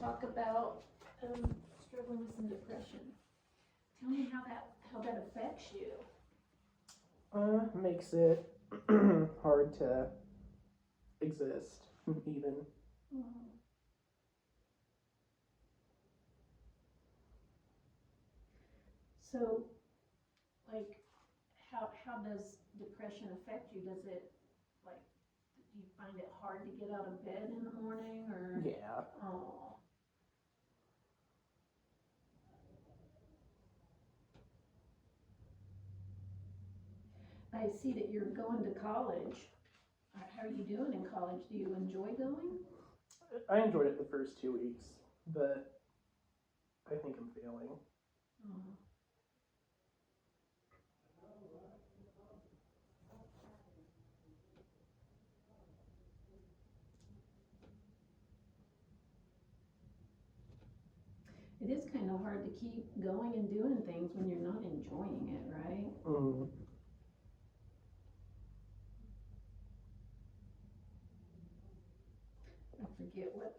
talk about struggling with some depression. Tell me how that affects you. Makes it hard to exist, even. Mm. So, like, how does depression affect you? Does it, like, do you find it hard to get out of bed in the morning, or? Yeah. Oh. I see that you're going to college. How are you doing in college? Do you enjoy going? I enjoyed it the first 2 weeks, but I think I'm failing. Oh. It is kind of hard to keep going and doing things when you're not enjoying it, right? Mm. I forget what,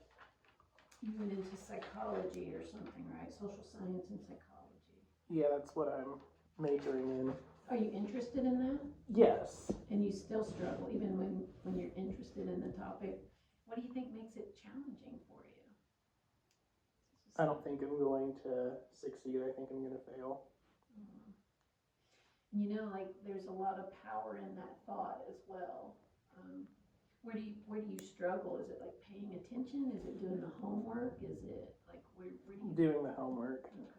you went into psychology or something, right? Social science and psychology. Yeah, that's what I'm majoring in. Are you interested in that? Yes. And you still struggle, even when you're interested in the topic? What do you think makes it challenging for you? I don't think I'm going to succeed. I think I'm going to fail. You know, like, there's a lot of power in that thought as well. Where do you struggle? Is it like paying attention? Is it doing the homework? Is it like where do you doing the homework? Okay.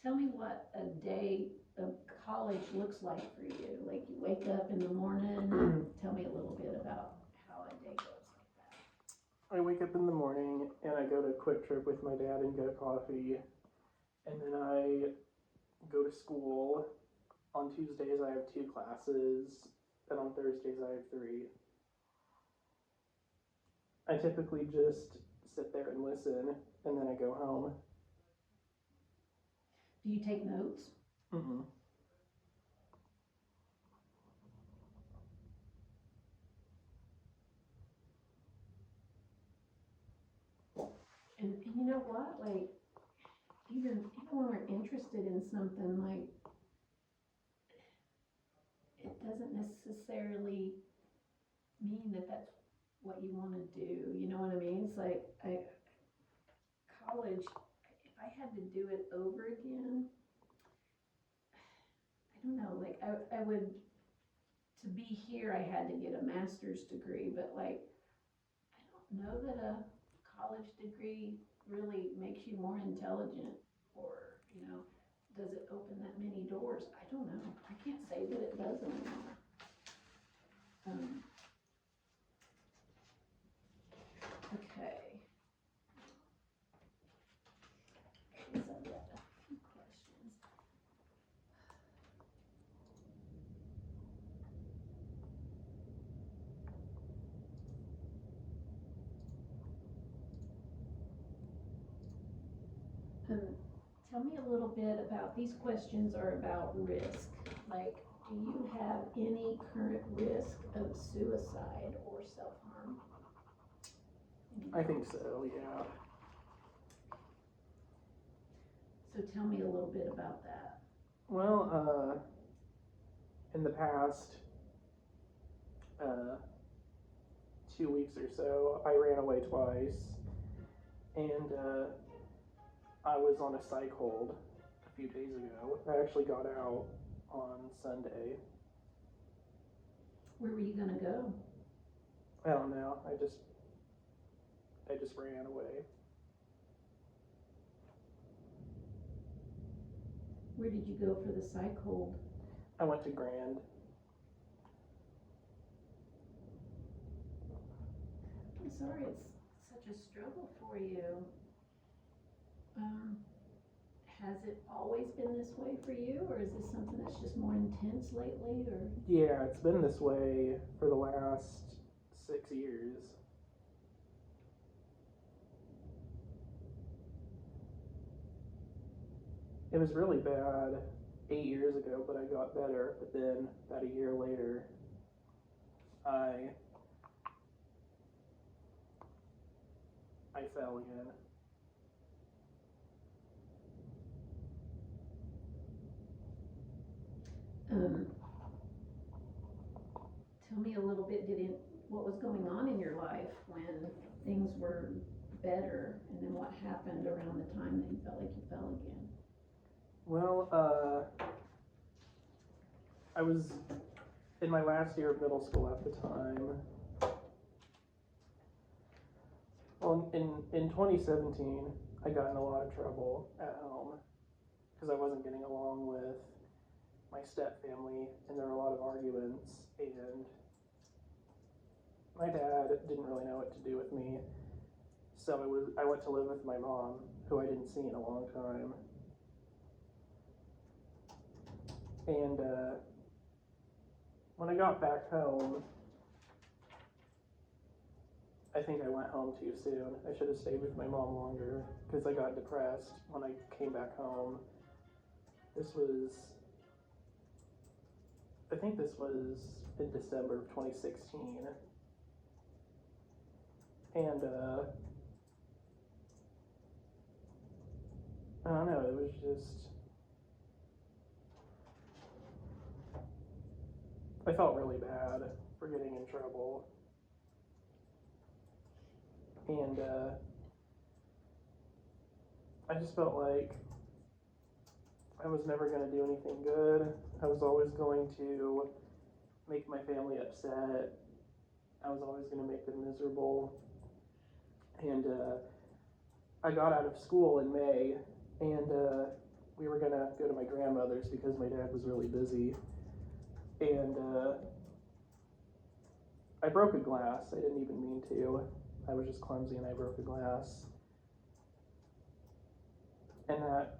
Tell me what a day of college looks like for you. Like, you wake up in the morning. Tell me a little bit about how a day goes like that. I wake up in the morning and I go to Quick Trip with my dad and get a coffee. And then I go to school. On Tuesdays I have 2 classes, and on Thursdays I have 3. I typically just sit there and listen, and then I go home. Do you take notes? Mm-mm. And you know what? Like, even when we're interested in something, like, it doesn't necessarily mean that that's what you want to do. You know what I mean? It's like, college, if I had to do it over again, I don't know, like, I would, to be here, I had to get a master's degree, but, like, I don't know that a college degree really makes you more intelligent, or, you know, does it open that many doors? I don't know. I can't say that it does anymore. Okay. I guess I've got a few questions. Tell me a little bit about, these questions are about risk. Like, do you have any current risk of suicide or self-harm? I think so, yeah. So tell me a little bit about that. Well, in the past 2 weeks or so, I ran away twice, and I was on a psych hold a few days ago. I actually got out on Sunday. Where were you gonna go? I don't know. I just ran away. Where did you go for the psych hold? I went to Grand. I'm sorry it's such a struggle for you. Has it always been this way for you, or is this something that's just more intense lately, or? Yeah, it's been this way for the last 6 years. It was really bad 8 years ago, but I got better. But then about a year later, I fell again. Tell me a little bit, what was going on in your life when things were better, and then what happened around the time that you felt like you fell again? Well, I was in my last year of middle school at the time. Well, in 2017, I got in a lot of trouble at home because I wasn't getting along with my step family, and there were a lot of arguments, and my dad didn't really know what to do with me, so I went to live with my mom, who I didn't see in a long time. And when I got back home, I think I went home too soon. I should have stayed with my mom longer because I got depressed when I came back home. I think this was in December of 2016. And I don't know, it was just, I felt really bad for getting in trouble. And I just felt like I was never going to do anything good. I was always going to make my family upset. I was always going to make them miserable. And I got out of school in May, and we were going to go to my grandmother's because my dad was really busy. And I broke a glass. I didn't even mean to. I was just clumsy and I broke a glass. And that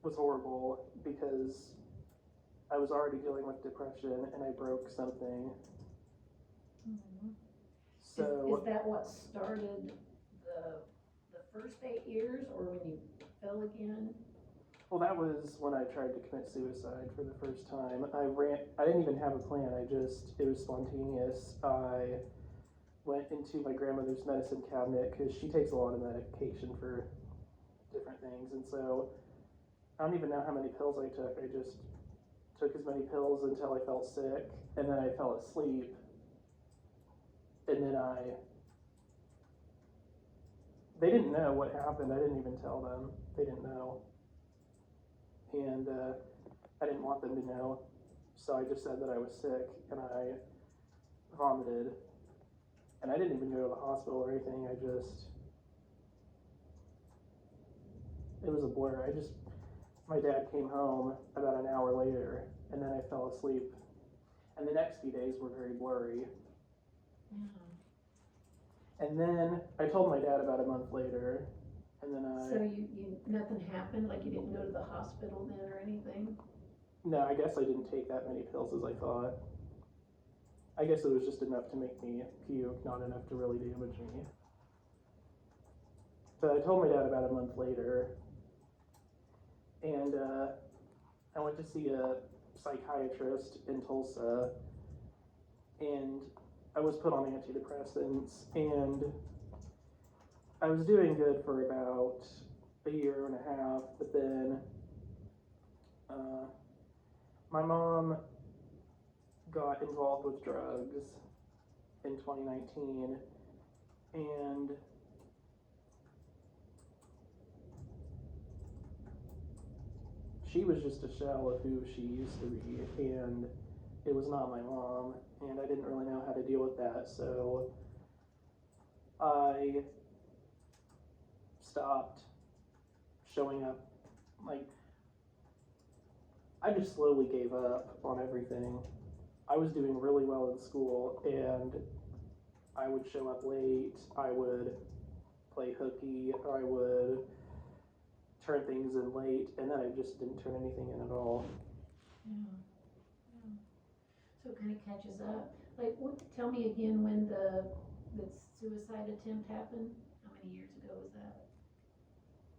was horrible because I was already dealing with depression and I broke something. Mm-hmm. So is that what started the first 8 years, or when you fell again? Well, that was when I tried to commit suicide for the first time. I didn't even have a plan. It was spontaneous. I went into my grandmother's medicine cabinet because she takes a lot of medication for different things, and so I don't even know how many pills I took. I just took as many pills until I felt sick, and then I fell asleep, and then they didn't know what happened. I didn't even tell them. They didn't know, and I didn't want them to know, so I just said that I was sick, and I vomited, and I didn't even go to the hospital or anything. It was a blur. My dad came home about an hour later, and then I fell asleep. And the next few days were very blurry. Yeah. And then I told my dad about a month later, and then So you nothing happened? Like you didn't go to the hospital then or anything? No, I guess I didn't take that many pills as I thought. I guess it was just enough to make me puke, not enough to really damage me. But I told my dad about a month later, and I went to see a psychiatrist in Tulsa, and I was put on antidepressants, and I was doing good for about a year and a half, but then my mom got involved with drugs in 2019, and she was just a shell of who she used to be, and it was not my mom, and I didn't really know how to deal with that, so I stopped showing up. Like, I just slowly gave up on everything. I was doing really well in school, and I would show up late, I would play hooky, I would turn things in late, and then I just didn't turn anything in at all. Yeah. So it kind of catches up. Like, tell me again when the suicide attempt happened. How many years ago was that?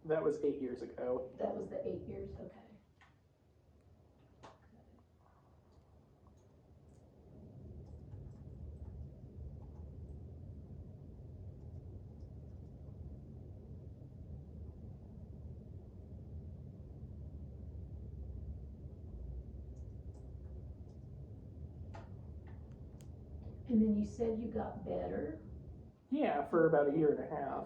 That was 8 years ago. That was the 8 years, okay. And then you said you got better? Yeah, for about a year and a half.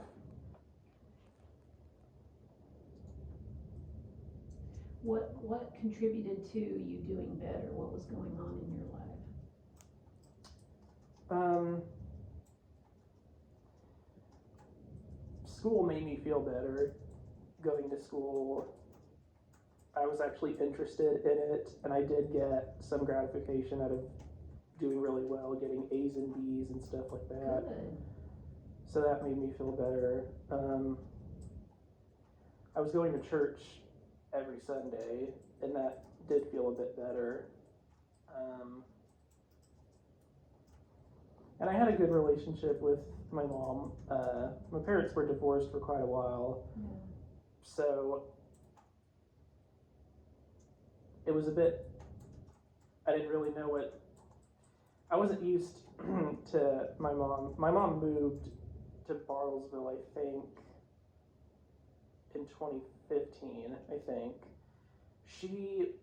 What contributed to you doing better? What was going on in your life? School made me feel better. Going to school, I was actually interested in it, and I did get some gratification out of doing really well, getting A's and B's and stuff like that. Good. So that made me feel better. I was going to church every Sunday, and that did feel a bit better. And I had a good relationship with my mom. My parents were divorced for quite a while, Yeah. so it was a bit, I didn't really know what, I wasn't used to my mom. My mom moved to Bartlesville, I think, in 2015, I think. She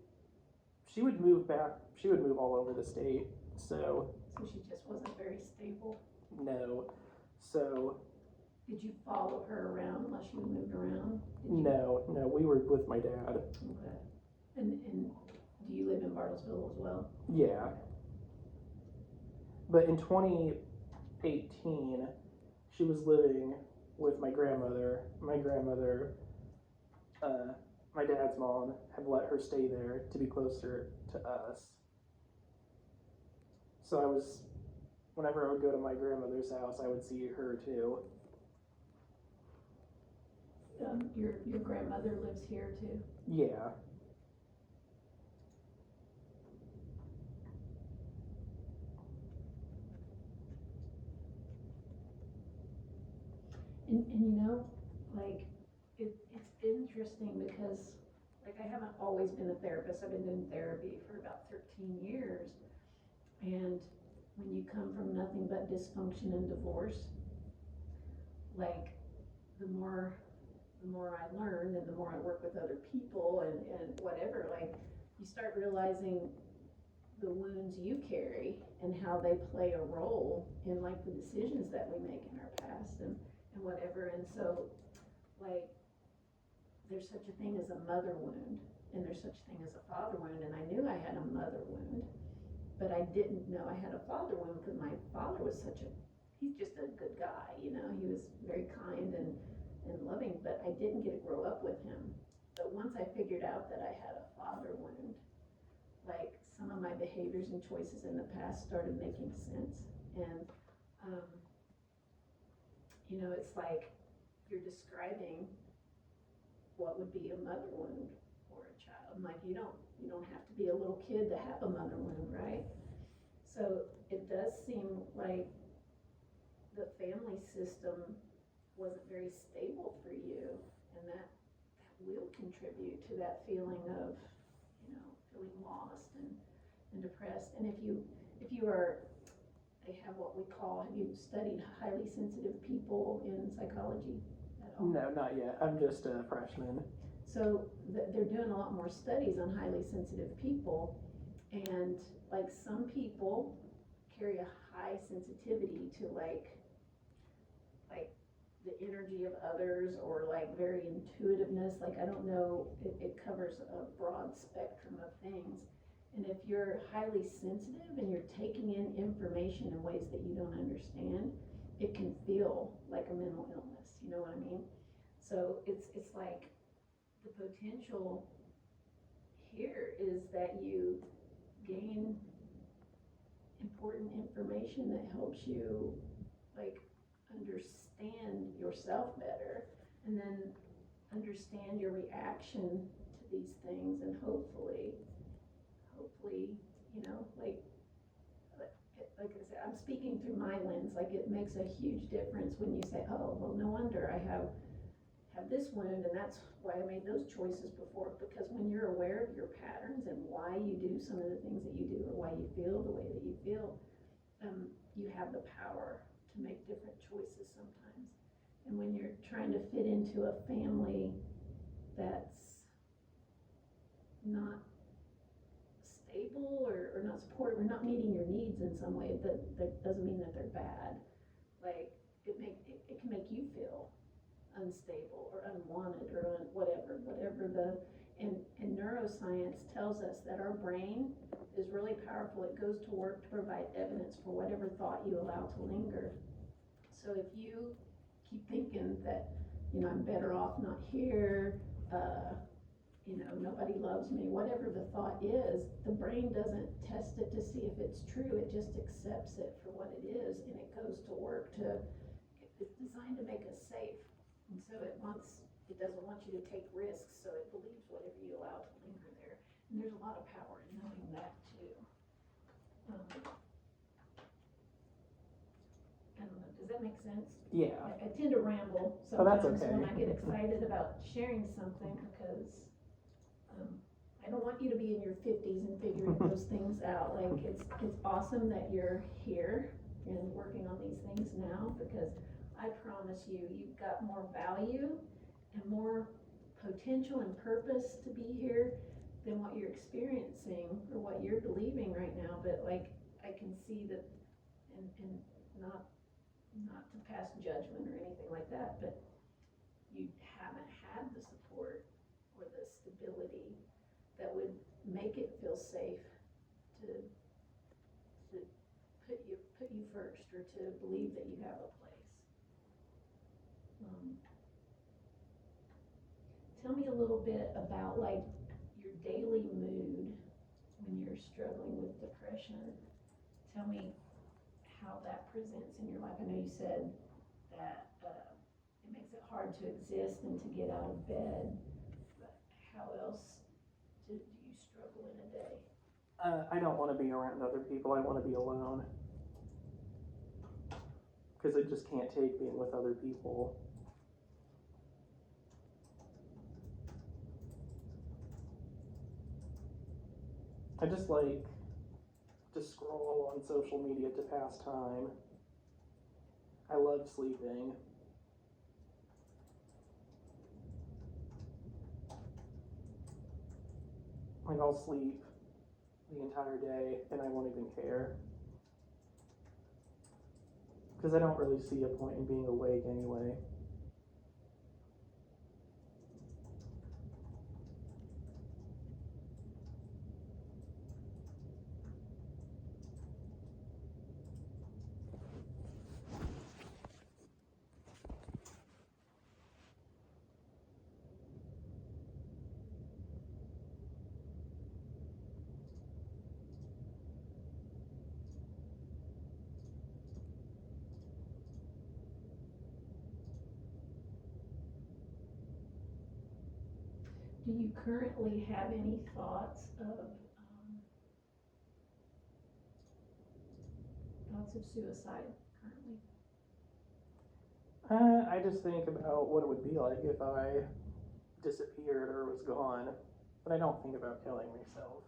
would move back, she would move all over the state, so So she just wasn't very stable? no. So Did you follow her around unless you moved around? Did you? no, we were with my dad. Okay. And do you live in Bartlesville as well? Yeah. But in 2018, she was living with my grandmother. My grandmother, my dad's mom, had let her stay there to be closer to us. So whenever I would go to my grandmother's house, I would see her too. Your grandmother lives here too? Yeah. And you know, like, it's interesting because, like, I haven't always been a therapist. I've been doing therapy for about 13 years. And when you come from nothing but dysfunction and divorce, like, the more I learn and the more I work with other people and whatever, like, you start realizing the wounds you carry and how they play a role in, like, the decisions that we make in our past and whatever. And so, like, there's such a thing as a mother wound and there's such a thing as a father wound, and I knew I had a mother wound, but I didn't know I had a father wound because my father was he's just a good guy, you know, he was very kind and loving, but I didn't get to grow up with him. But once I figured out that I had a father wound, like, some of my behaviors and choices in the past started making sense. And you know, it's like you're describing what would be a mother wound for a child. Like, you don't have to be a little kid to have a mother wound, right? So it does seem like the family system wasn't very stable for you, and that will contribute to that feeling of, you know, feeling lost and depressed. And if you are, they have what we call, have you studied highly sensitive people in psychology at all? No, not yet. I'm just a freshman. So they're doing a lot more studies on highly sensitive people, and, like, some people carry a high sensitivity to like the energy of others, or like very intuitiveness. Like, I don't know, it covers a broad spectrum of things. And if you're highly sensitive and you're taking in information in ways that you don't understand, it can feel like a mental illness, you know what I mean? So it's like the potential here is that you gain important information that helps you, like, understand yourself better, and then understand your reaction to these things, and hopefully, you know, like I said, I'm speaking through my lens. Like, it makes a huge difference when you say, oh, well, no wonder I have have this wound, and that's why I made those choices before, because when you're aware of your patterns and why you do some of the things that you do, or why you feel the way that you feel, you have the power to make different choices sometimes. And when you're trying to fit into a family that's not stable or not supportive or not meeting your needs in some way, that doesn't mean that they're bad. Like, it can make you feel unstable or unwanted or whatever and neuroscience tells us that our brain is really powerful. It goes to work to provide evidence for whatever thought you allow to linger. So if you keep thinking that, I'm better off not here, nobody loves me, whatever the thought is, the brain doesn't test it to see if it's true. It just accepts it for what it is, and it goes to work it's designed to make us safe. And so it doesn't want you to take risks, so it believes whatever you allow to linger there. And there's a lot of power in knowing that too. I don't know, does that make sense? Yeah. I tend to ramble that's sometimes okay. when I get excited about sharing something, because I don't want you to be in your 50s and figuring those things out. Like, it's awesome that you're here and working on these things now, because I promise you, you've got more value and more potential and purpose to be here than what you're experiencing or what you're believing right now. But like, I can see that, and not to pass judgment or anything like that, but you haven't had the support or the stability that would make it feel safe to put you first, or to believe that you have a place. Tell me a little bit about like your daily mood when you're struggling with depression. Tell me how that presents in your life. I know you said that it makes it hard to exist and to get out of bed, but how else do you struggle in a day? I don't want to be around other people. I want to be alone. Because I just can't take being with other people. I just like to scroll on social media to pass time. I love sleeping. Like, I'll sleep the entire day and I won't even care. Because I don't really see a point in being awake anyway. Do you currently have any thoughts of suicide currently? I just think about what it would be like if I disappeared or was gone, but I don't think about killing myself.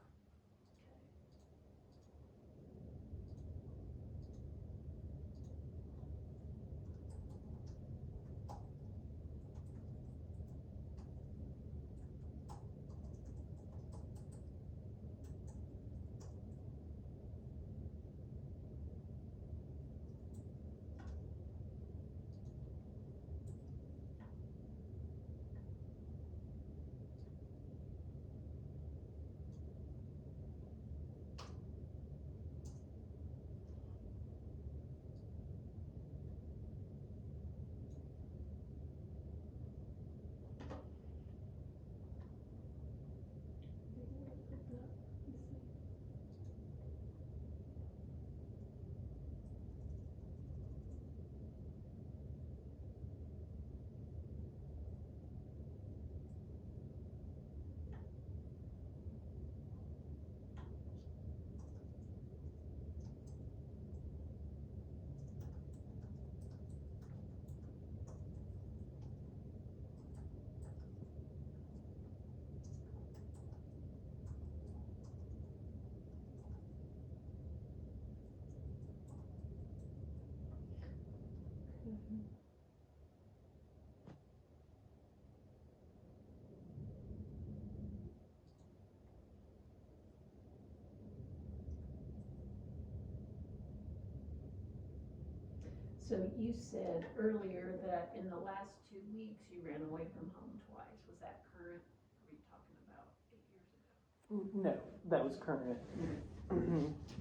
So you said earlier that in the last 2 weeks you ran away from home twice. Was that current? Or were you talking about 8 years ago? No, that was current.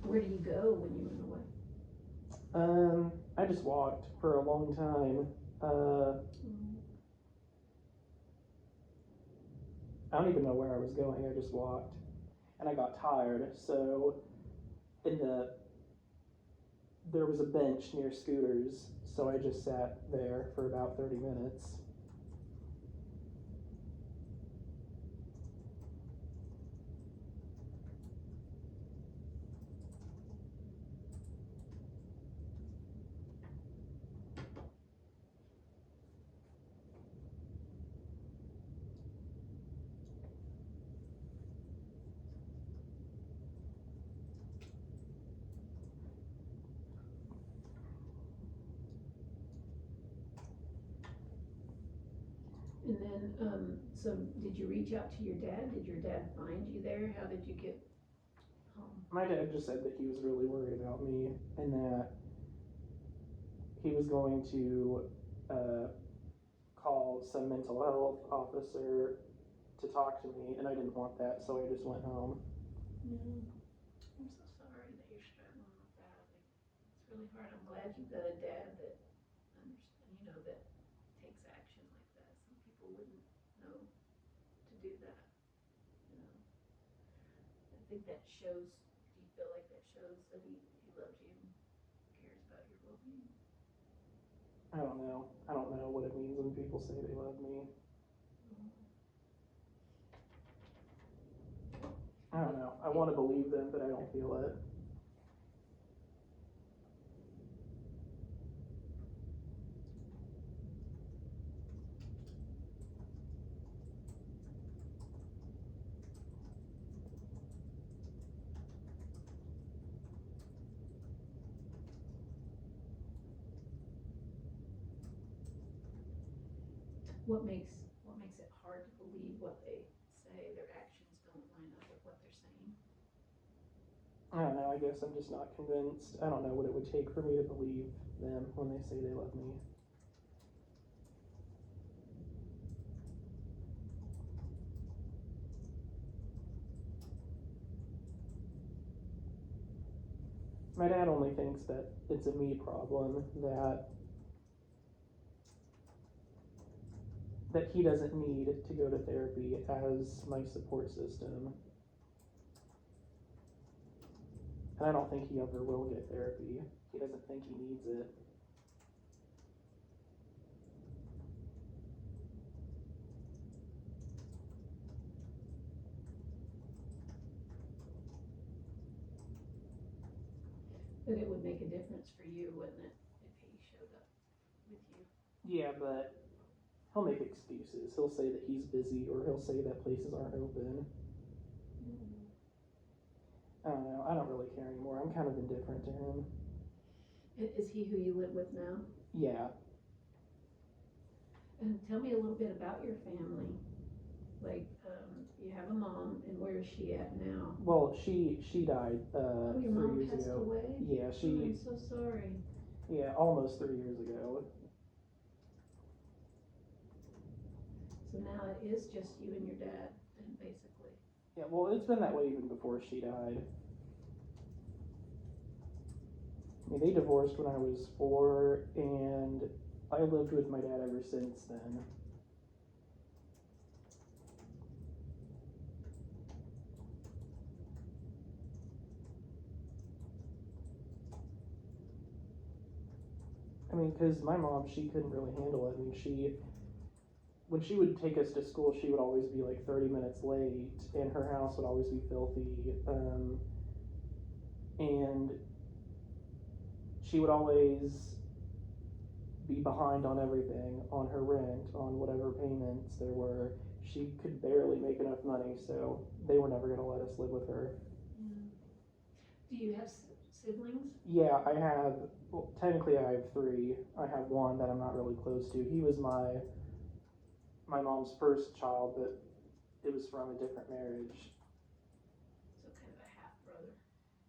Where do you go when you run away? I just walked for a long time. I don't even know where I was going. I just walked, and I got tired. So, there was a bench near Scooters, so I just sat there for about 30 minutes. And then, so did you reach out to your dad? Did your dad find you there? How did you get home? My dad just said that he was really worried about me and that he was going to call some mental health officer to talk to me, and I didn't want that, so I just went home. I'm so sorry that you're struggling with that. It's really hard. I'm glad you've got a dad that understands, that takes action like that. Some people wouldn't know to do that, I think that shows, do you feel like that shows that he loves you and cares about your well-being? I don't know. I don't know what it means when people say they love me. I don't know. I want to believe them, but I don't feel it. What makes it hard to believe what they say? Their actions don't line up with what they're saying. I don't know. I guess I'm just not convinced. I don't know what it would take for me to believe them when they say they love me. My dad only thinks that it's a me problem, that he doesn't need to go to therapy as my support system. And I don't think he ever will get therapy. He doesn't think he needs it. But it would make a difference for you, wouldn't it, if he showed up with you? Yeah, but he'll make excuses. He'll say that he's busy, or he'll say that places aren't open. I don't know. I don't really care anymore. I'm kind of indifferent to him. Is he who you live with now? Yeah. And tell me a little bit about your family. Like, you have a mom, and where is she at now? Well, she died your 3 mom years passed ago. away? Yeah, I'm so sorry. Yeah, almost 3 years ago. So now it is just you and your dad, then, basically. Yeah, well, it's been that way even before she died. I mean, they divorced when I was 4, and I lived with my dad ever since then. I mean, because my mom, she couldn't really handle it. I mean, when she would take us to school, she would always be like 30 minutes late, and her house would always be filthy. And she would always be behind on everything, on her rent, on whatever payments there were. She could barely make enough money, so they were never going to let us live with her. Do you have siblings? Yeah, well, technically I have 3. I have one that I'm not really close to. He was my mom's first child, but it was from a different marriage. So kind of a half brother.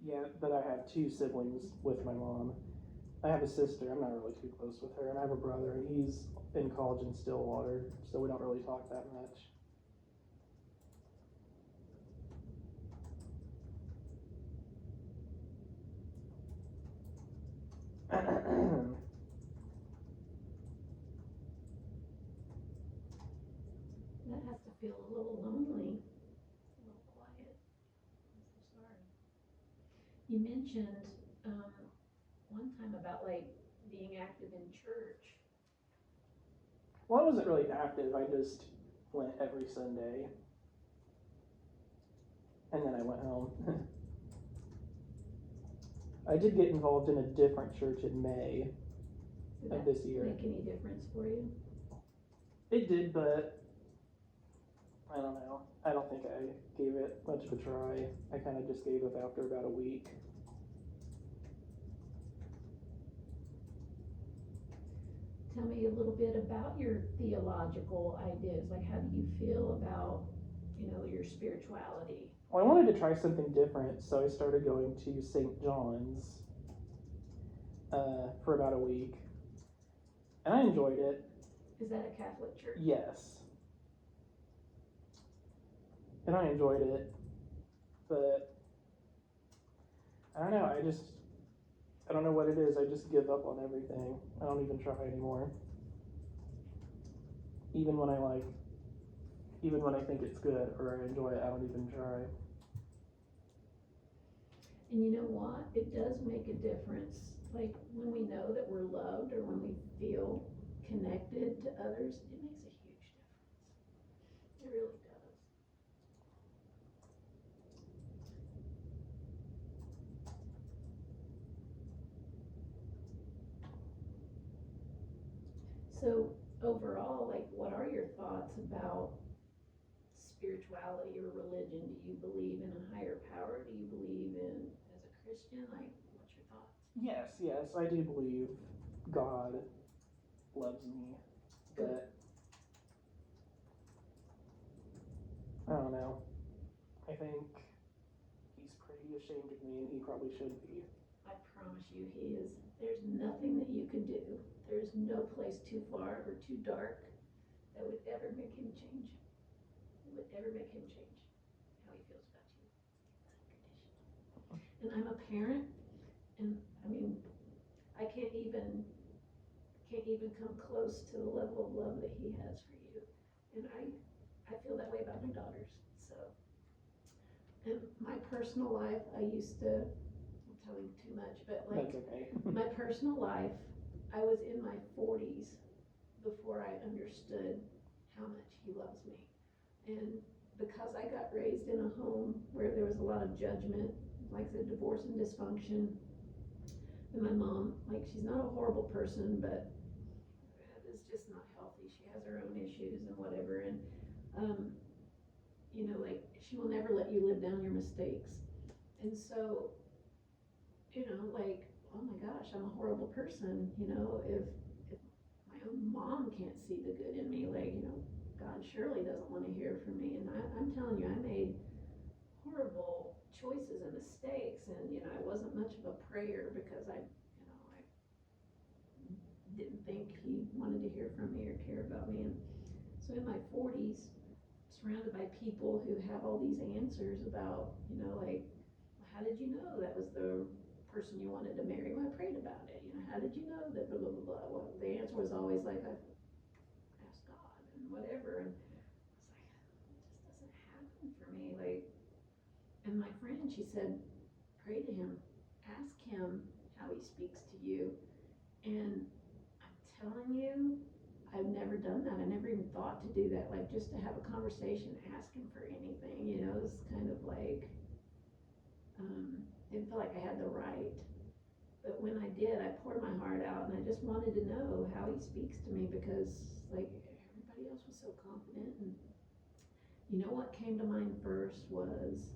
Yeah, but I have 2 siblings with my mom. I have a sister. I'm not really too close with her, and I have a brother, and he's in college in Stillwater, so we don't really talk that much. That has to feel a little lonely, a little quiet. I'm so sorry. You mentioned one time about like being active in church. Well, I wasn't really active. I just went every Sunday, and then I went home. I did get involved in a different church in May Did of that this year. make any difference for you? It did, but I don't know. I don't think I gave it much of a try. I kind of just gave up after about a week. Tell me a little bit about your theological ideas. Like, how do you feel about, your spirituality? Well, I wanted to try something different, so I started going to St. John's for about a week, and I enjoyed it. Is that a Catholic church? Yes. And I enjoyed it, but I don't know, I don't know what it is. I just give up on everything. I don't even try anymore. Even when I think it's good or I enjoy it, I don't even try. And you know what? It does make a difference. Like, when we know that we're loved or when we feel connected to others, it makes a huge difference. It really does. So overall, like, what are your thoughts about spirituality or religion? Do you believe in a higher power? Do you believe in, as a Christian, like, what's your thoughts? Yes, I do believe God loves me, but I don't know. I think he's pretty ashamed of me, and he probably should be. I promise you, he is. There's nothing that you can do. There's no place too far or too dark that would ever make him change. It would ever make him change how he feels about you. It's unconditional. And I'm a parent, and I mean, I can't even come close to the level of love that he has for you. And I feel that way about my daughters. So, in my personal life, I'm telling too much, but like, That's okay. my personal life, I was in my 40s before I understood how much he loves me. And because I got raised in a home where there was a lot of judgment, like I said, divorce and dysfunction, and my mom, like, she's not a horrible person, but it's just not healthy. She has her own issues and whatever, and like, she will never let you live down your mistakes. And so, like, oh my gosh, I'm a horrible person, if my own mom can't see the good in me, like, God surely doesn't want to hear from me. And I'm telling you, I made horrible choices and mistakes, and I wasn't much of a prayer because I didn't think he wanted to hear from me or care about me. And so in my 40s, surrounded by people who have all these answers about, like, how did you know that was the person you wanted to marry? Well, I prayed about it. How did you know that blah, blah, blah, blah? Well, the answer was always like, I asked God and whatever. And I was like, it just doesn't happen for me. Like, and my friend, she said, pray to him, ask him how he speaks to you. And I'm telling you, I've never done that. I never even thought to do that. Like, just to have a conversation, ask him for anything, it's kind of like, didn't feel like I had the right. But when I did, I poured my heart out, and I just wanted to know how he speaks to me, because, like, everybody else was so confident. And what came to mind first was,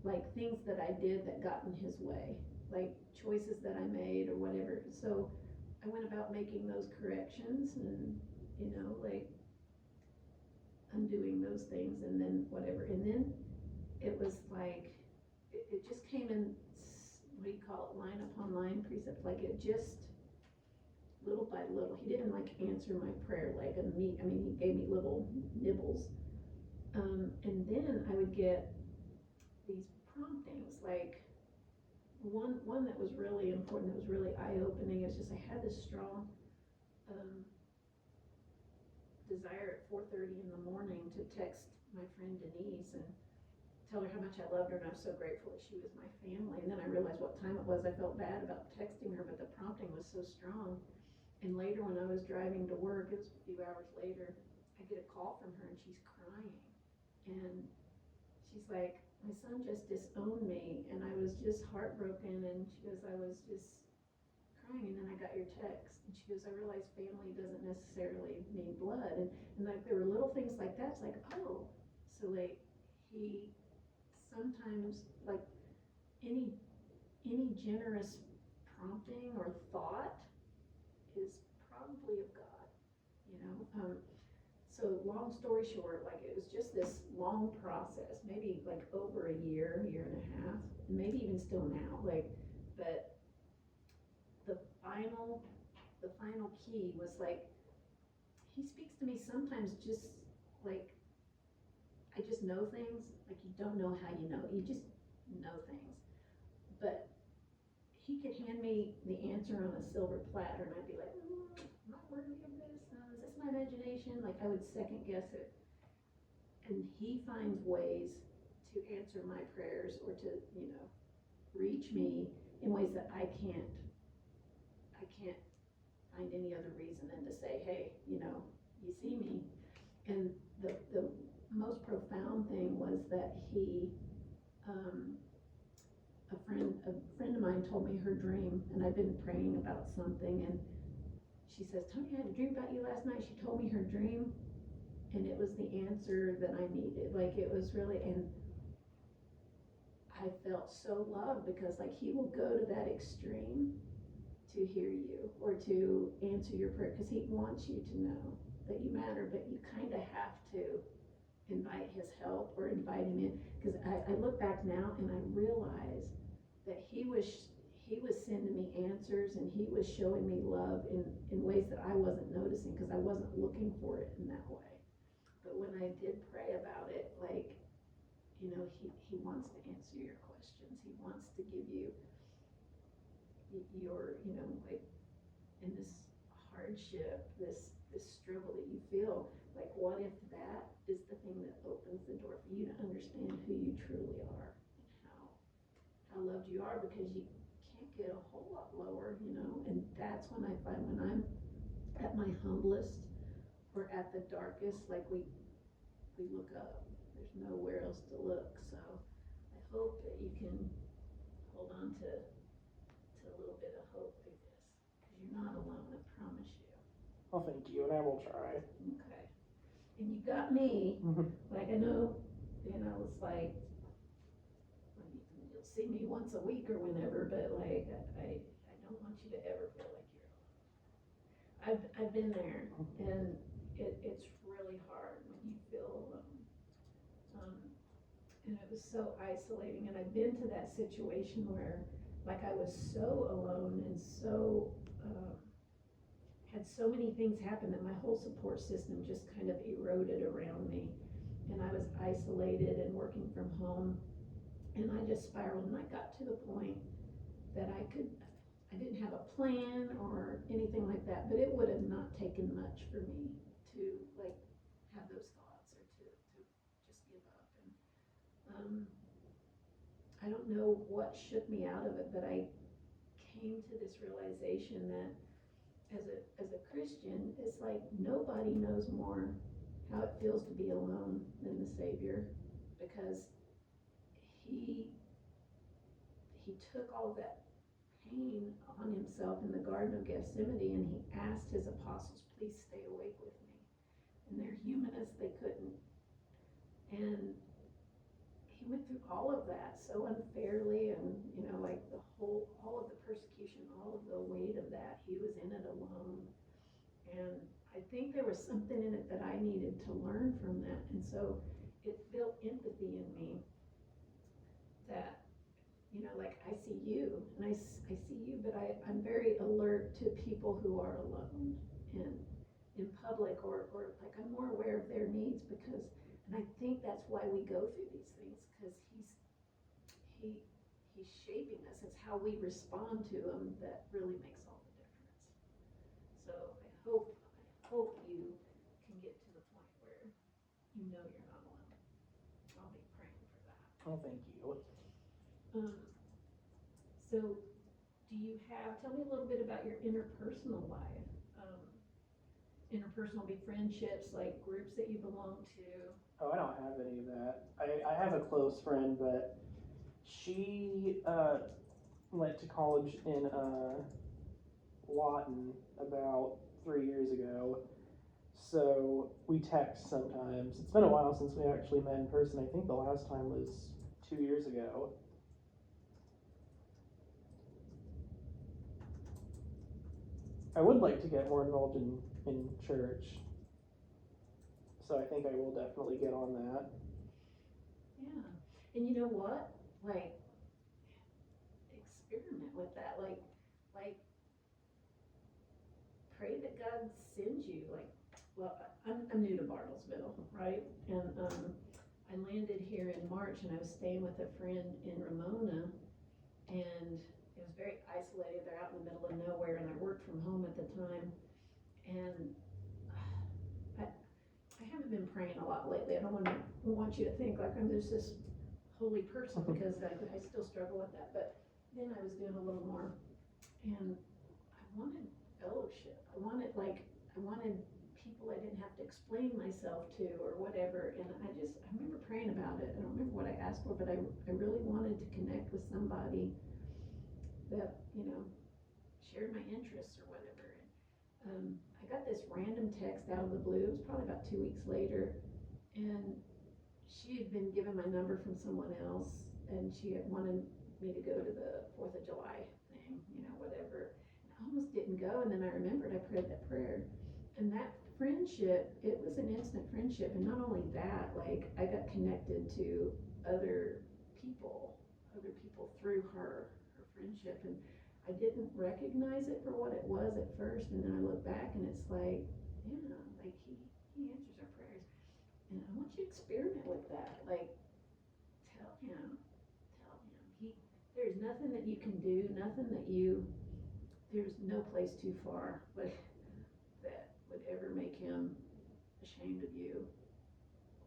like, things that I did that got in his way, like choices that I made or whatever. So I went about making those corrections and, like, undoing those things, and then whatever. And then it was like, it just came in what do you call it, line upon line, precept, like it just, little by little, he didn't like answer my prayer like a meat, I mean, he gave me little nibbles. And then I would get these promptings, like one that was really important, that was really eye-opening, is just I had this strong desire at 4:30 in the morning to text my friend Denise and tell her how much I loved her and I was so grateful that she was my family. And then I realized what time it was. I felt bad about texting her, but the prompting was so strong. And later when I was driving to work, it was a few hours later, I get a call from her and she's crying. And she's like, my son just disowned me and I was just heartbroken. And she goes, I was just crying, and then I got your text. And she goes, I realized family doesn't necessarily mean blood. And like there were little things like that. It's like, oh, so like he sometimes, like any generous prompting or thought is probably of God, you know. So long story short, like it was just this long process, maybe like over a year and a half, and maybe even still now, like, but the final key was like, he speaks to me sometimes just like, I just know things, like you don't know how you know, you just know things. But he could hand me the answer on a silver platter and I'd be like, I'm not worthy of this, is this my imagination? Like I would second guess it. And he finds ways to answer my prayers or to, you know, reach me in ways that I can't find any other reason than to say, hey, you know, you see me. And the most profound thing was that he, a friend of mine told me her dream, and I've been praying about something, and she says, Toni, I had a dream about you last night. She told me her dream, and it was the answer that I needed. Like it was really, and I felt so loved because like he will go to that extreme to hear you or to answer your prayer because he wants you to know that you matter, but you kind of have to invite his help or invite him in. Because I look back now and I realize that he was sending me answers and he was showing me love in ways that I wasn't noticing because I wasn't looking for it in that way. But when I did pray about it, like, you know, he wants to answer your questions. He wants to give you your, you know, like in this hardship, this struggle that you feel, like what if that is the thing that opens the door for you to understand who you truly are and how loved you are, because you can't get a whole lot lower, you know. And that's when I find when I'm at my humblest or at the darkest, like we look up. There's nowhere else to look. So I hope that you can hold on to a little bit of hope through this, because you're not alone, I promise you. Well, thank you, and I will try. Okay. And you got me, like I know, it's like, you'll see me once a week or whenever, but like, I don't want you to ever feel like you're alone. I've been there, and it's really hard when you feel alone. And it was so isolating, and I've been to that situation where like I was so alone and so, had so many things happen that my whole support system just kind of eroded around me. And I was isolated and working from home. And I just spiraled, and I got to the point that I didn't have a plan or anything like that, but it would have not taken much for me to like have those thoughts or to just give up. And I don't know what shook me out of it, but I came to this realization that as a Christian, it's like nobody knows more how it feels to be alone than the Savior, because he took all that pain on himself in the Garden of Gethsemane, and he asked his apostles, please stay awake with me. And they're human as they couldn't. And he went through all of that so unfairly, and you know, like all of the persecution, all of the weight of that, he was in it alone. And I think there was something in it that I needed to learn from that, and so it built empathy in me that you know, like I see you and I see you, but I'm very alert to people who are alone and in public, or like I'm more aware of their needs because, and I think that's why we go through these things, because he's shaping us. It's how we respond to him that really makes all the difference. So I hope you can get to the point where you know you're not alone. I'll be praying for that. Oh, thank you. So do you have, tell me a little bit about your interpersonal life. Interpersonal be friendships, like groups that you belong to. Oh, I don't have any of that. I have a close friend, but she went to college in Lawton about 3 years ago. So we text sometimes. It's been a while since we actually met in person. I think the last time was 2 years ago. I would like to get more involved in church. So I think I will definitely get on that. Yeah. And you know what? Like, experiment with that. Like pray that God sends you. Like, well, I'm new to Bartlesville, right? And I landed here in March, and I was staying with a friend in Ramona, and it was very isolated. They're out in the middle of nowhere, and I worked from home at the time. And I haven't been praying a lot lately. I don't want you to think like I'm just this holy person, because I still struggle with that. But then I was doing a little more, and I wanted fellowship. I wanted people I didn't have to explain myself to or whatever. And I remember praying about it. I don't remember what I asked for, but I really wanted to connect with somebody that, you know, shared my interests or whatever. And I got this random text out of the blue. It was probably about 2 weeks later, and she had been given my number from someone else, and she had wanted me to go to the 4th of July thing, you know, whatever. And I almost didn't go, and then I remembered I prayed that prayer. And that friendship, it was an instant friendship. And not only that, like I got connected to other people through her friendship. And I didn't recognize it for what it was at first, and then I look back and it's like, yeah, like he answers our prayers. And I want you to experiment with that. Like, tell him, there's nothing that you can do, there's no place too far, like, that would ever make him ashamed of you,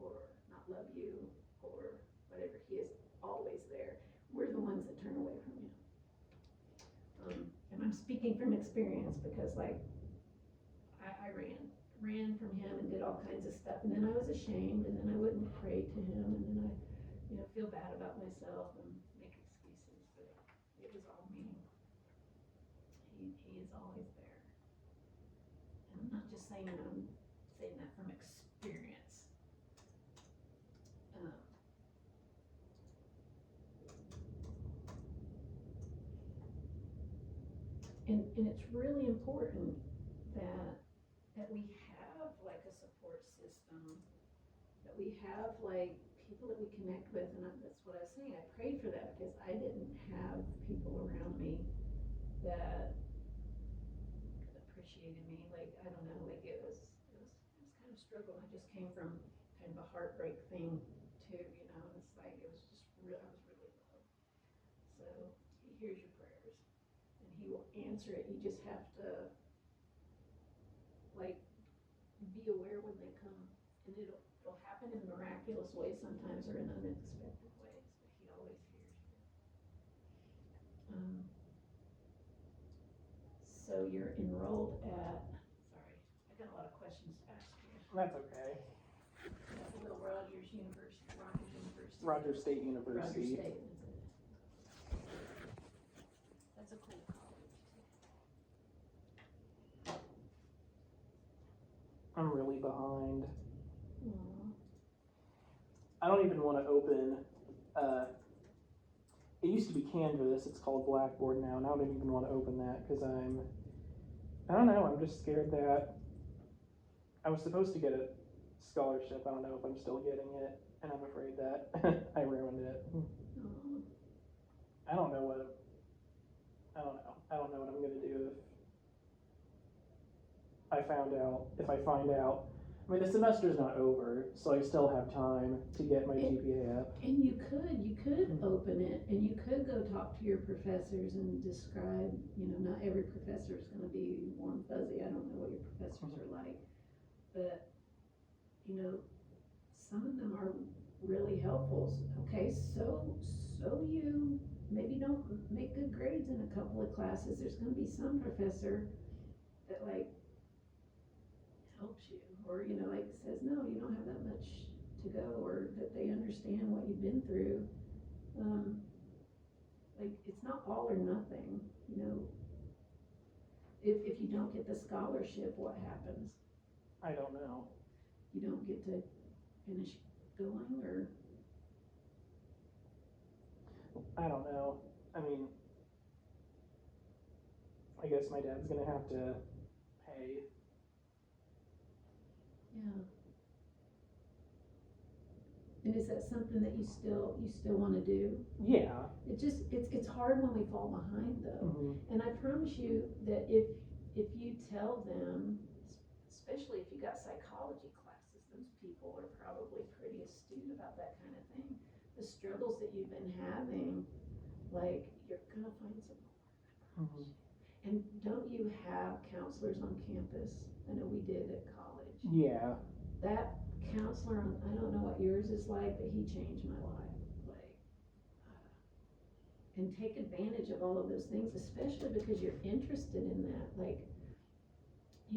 or not love you, or whatever. He is always there. We're the ones that turn away from him. And I'm speaking from experience, because like I ran from him and did all kinds of stuff, and then I was ashamed, and then I wouldn't pray to him, and then I, you know, feel bad about myself and make excuses, but it was all me. He is always there. And I'm not just saying that, I'm saying that from experience. And it's really important that we have like a support system, that we have like people that we connect with. And that's what I was saying. I prayed for that because I didn't have people around me that appreciated me. Like, I don't know, like it was kind of a struggle. I just came from kind of a heartbreak thing too, you know. And it's like, it was just real. I was really low. So he hears your prayers, and he will answer it. You just have to like be aware when they come, and it'll happen in miraculous ways sometimes, or in unexpected ways, but he always hears you. So you're enrolled at, sorry, I got a lot of questions to ask you. That's okay. Little Rogers University. Rogers State University. Rogers State, is it? That's a cool college too. I'm really behind. Aww. I don't even want to open, it used to be Canvas, it's called Blackboard now, and I don't even want to open that, because I don't know, I'm just scared that I was supposed to get a scholarship. I don't know if I'm still getting it, and I'm afraid that I ruined it. Aww. I don't know what, I don't know. I don't know what I'm gonna do if I find out. I mean, the semester's not over, so I still have time to get my GPA up. And you could open it, and you could go talk to your professors and describe, not every professor is gonna be warm fuzzy, I don't know what your professors are like. But, some of them are really helpful. Okay, so you maybe don't make good grades in a couple of classes, there's gonna be some professor that helps you, or says, no, you don't have that much to go, or that they understand what you've been through. It's not all or nothing, if you don't get the scholarship, what happens? I don't know. You don't get to finish going, or? I don't know. I mean, I guess my dad's gonna have to pay. Yeah. And is that something that you still want to do? Yeah. It's hard when we fall behind though. Mm-hmm. And I promise you that if you tell them, especially if you got psychology classes, those people are probably pretty astute about that kind of thing. The struggles that you've been having, you're gonna find some more. Mm-hmm. And don't you have counselors on campus? I know we did at college. Yeah. That counselor, I don't know what yours is like, but he changed my life. And take advantage of all of those things, especially because you're interested in that.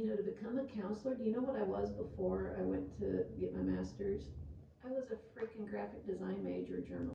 To become a counselor, do you know what I was before I went to get my master's? I was a freaking graphic design major, journal